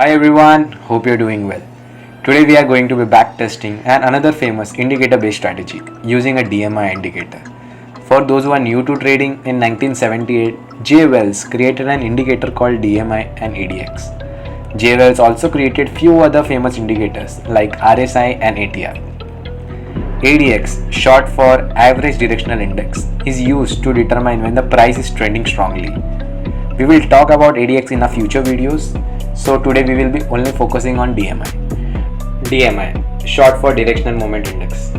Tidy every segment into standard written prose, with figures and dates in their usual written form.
Hi everyone, hope you're doing well. Today we are going to be back testing and another famous indicator based strategy using a DMI indicator. For those who are new to trading, in 1978, J. Wells created an indicator called DMI and ADX. J. Wells also created few other famous indicators like RSI and ATR. ADX, short for Average Directional Index, is used to determine when the price is trending strongly. We will talk about ADX in our future videos, so today we will be only focusing on DMI. DMI, short for Directional Movement Index,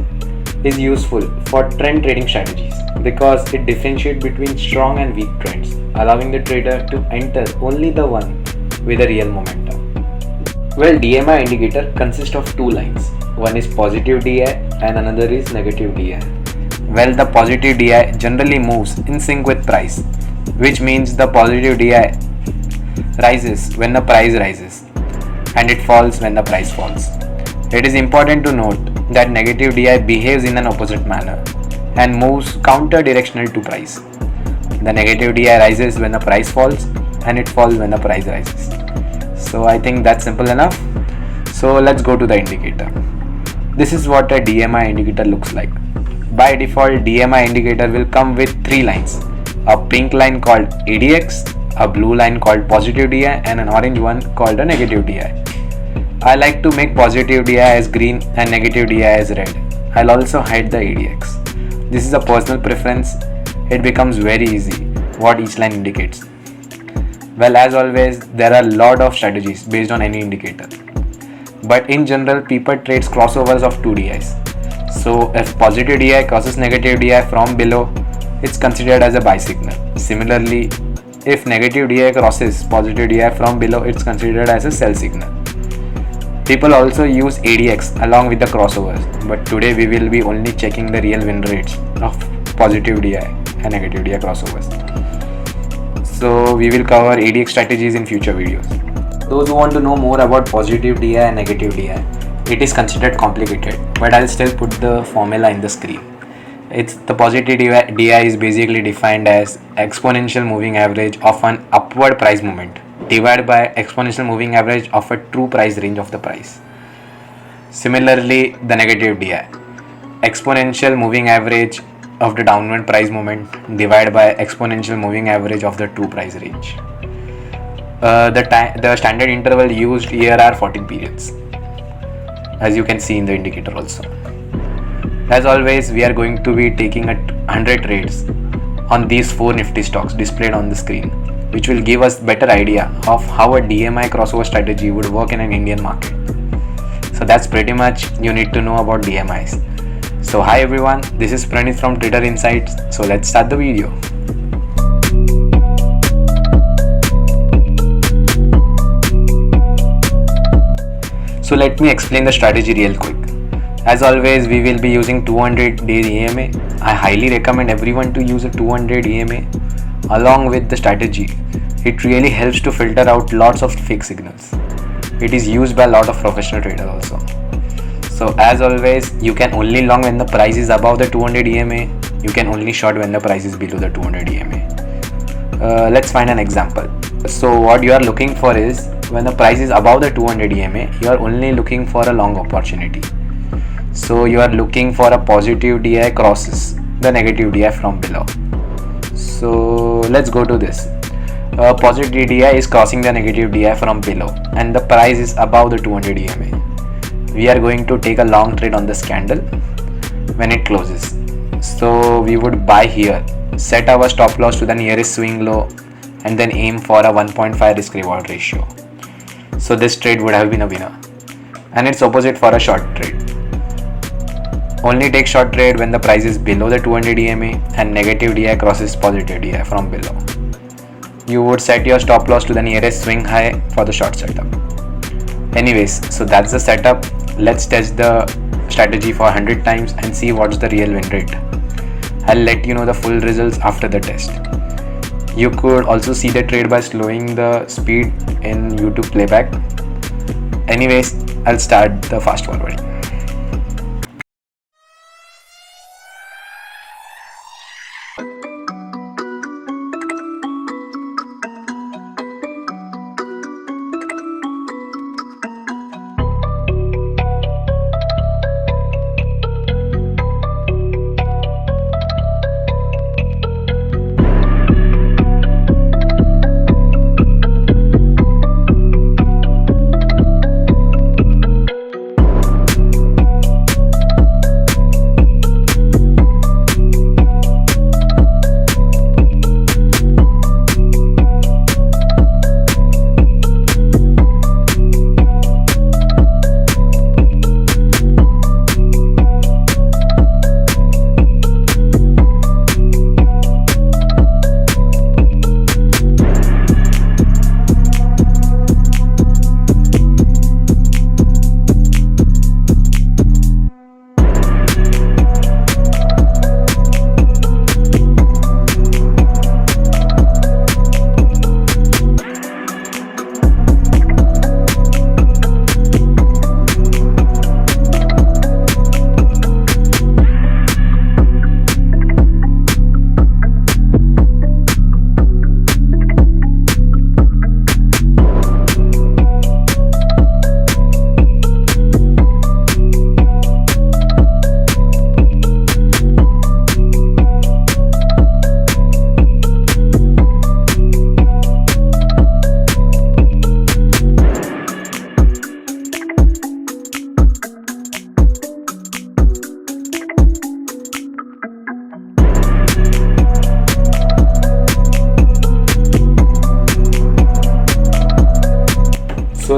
is useful for trend trading strategies because it differentiates between strong and weak trends, allowing the trader to enter only the one with a real momentum. Well, DMI indicator consists of two lines. One is positive DI and another is negative DI. Well, the positive DI generally moves in sync with price, which means the positive DI rises when the price rises and it falls when the price falls. It is important to note that negative DI behaves in an opposite manner and moves counter directional to price. The negative DI rises when the price falls and it falls when the price rises. So I think that's simple enough. So let's go to the indicator. This is what a DMI indicator looks like. By default, DMI indicator will come with three lines: a pink line called ADX, a blue line called positive DI, and an orange one called a negative DI. I like to make positive DI as green and negative DI as red. I'll also hide the ADX. This is a personal preference. It becomes very easy what each line indicates. Well, as always, there are a lot of strategies based on any indicator. But in general, people trade crossovers of two DIs. So if positive DI crosses negative DI from below, it's considered as a buy signal. Similarly, if negative DI crosses positive DI from below, it's considered as a sell signal. People also use ADX along with the crossovers, but today we will be only checking the real win rates of positive DI and negative DI crossovers. So we will cover ADX strategies in future videos. Those who want to know more about positive DI and negative DI, it is considered complicated, but I'll still put the formula in the screen. It's the positive DI is basically defined as exponential moving average of an upward price movement divided by exponential moving average of a true price range of the price. Similarly, the negative DI, exponential moving average of the downward price movement divided by exponential moving average of the true price range. The standard interval used here are 14 periods, as you can see in the indicator also. As always, we are going to be taking 100 trades on these 4 nifty stocks displayed on the screen, which will give us better idea of how a DMI crossover strategy would work in an Indian market. So that's pretty much you need to know about DMIs. So hi everyone, this is Pranit from Trader Insights. So let's start the video. So let me explain the strategy real quick. As always, we will be using 200 days EMA. I highly recommend everyone to use a 200 EMA along with the strategy. It really helps to filter out lots of fake signals. It is used by a lot of professional traders also. So as always, you can only long when the price is above the 200 EMA. You can only short when the price is below the 200 EMA. Let's find an example. So what you are looking for is when the price is above the 200 EMA, you are only looking for a long opportunity. So you are looking for a positive DI crosses the negative DI from below. So let's go to this. Positive DI is crossing the negative DI from below and the price is above the 200 EMA. We are going to take a long trade on this candle when it closes. So we would buy here, set our stop loss to the nearest swing low and then aim for a 1.5 risk reward ratio. So this trade would have been a winner. And it's opposite for a short trade. Only take short trade when the price is below the 200 EMA and negative DI crosses positive DI from below. You would set your stop loss to the nearest swing high for the short setup. Anyways, so that's the setup. Let's test the strategy for 100 times and see what's the real win rate. I'll let you know the full results after the test. You could also see the trade by slowing the speed in YouTube playback. Anyways, I'll start the fast forward.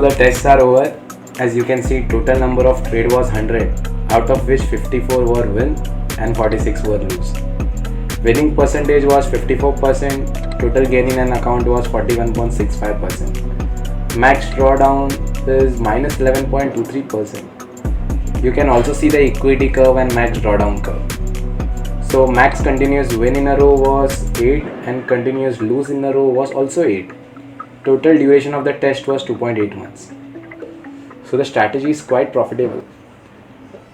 the tests are over. As you can see, total number of trade was 100, out of which 54 were win and 46 were lose. Winning percentage was 54%, total gain in an account was 41.65%. Max drawdown is minus 11.23%. You can also see the equity curve and max drawdown curve. So max continuous win in a row was 8 and continuous lose in a row was also 8. Total duration of the test was 2.8 months. So the strategy is quite profitable,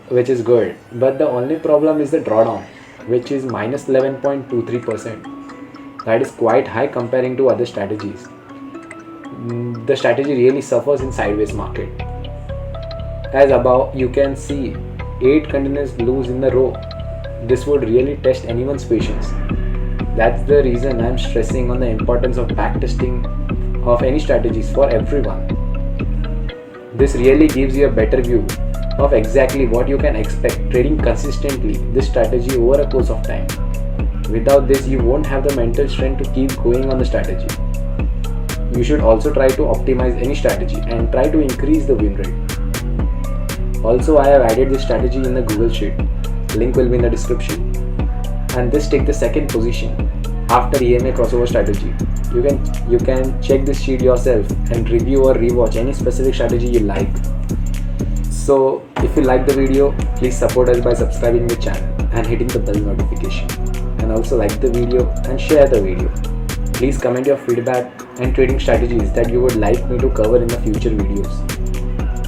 which is good. But the only problem is the drawdown, which is minus 11.23%. That is quite high comparing to other strategies. The strategy really suffers in sideways market. As above, you can see 8 continuous lose in a row. This would really test anyone's patience. That's the reason I'm stressing on the importance of backtesting of any strategies for everyone. This really gives you a better view of exactly what you can expect trading consistently this strategy over a course of time. Without this, you won't have the mental strength to keep going on the strategy. You should also try to optimize any strategy and try to increase the win rate. Also, I have added this strategy in the Google Sheet. Link will be in the description. And this take the second position after EMA Crossover Strategy. You can check this sheet yourself and review or rewatch any specific strategy you like. So if you like the video, please support us by subscribing the channel and hitting the bell notification. And also like the video and share the video. Please comment your feedback and trading strategies that you would like me to cover in the future videos.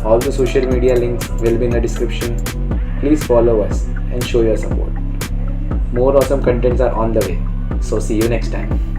All the social media links will be in the description. Please follow us and show your support. More awesome contents are on the way. So see you next time.